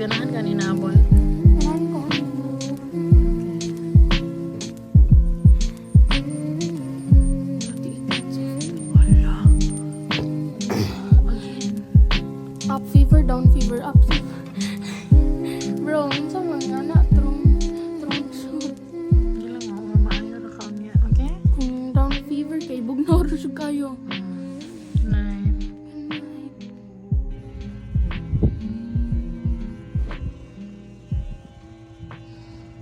ganahan ka ni Nabol? Ganahan ko. Wala. Again. Up fever, down fever, up fever. Bro, sa mga na, trung shoot. Hindi lang ako maayo na ka niya. Okay? Kung down fever kay bugnaw ro siya kayo. Night.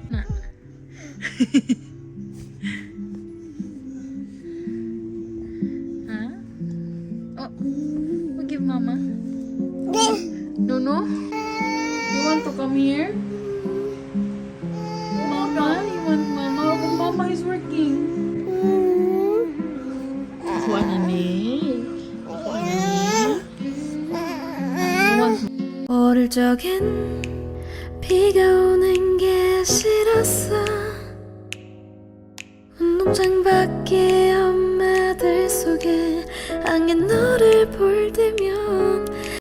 Na. Ha? Oh, we'll give mama. No, no? You want to come here? Mama? You want mama? Oh, mama is working. Ako na ni. Ako na ni. You want 어릴 적엔 비가 오는 게 싫었어. 운동장 밖에 엄마들 속에 안개 너를 볼 때면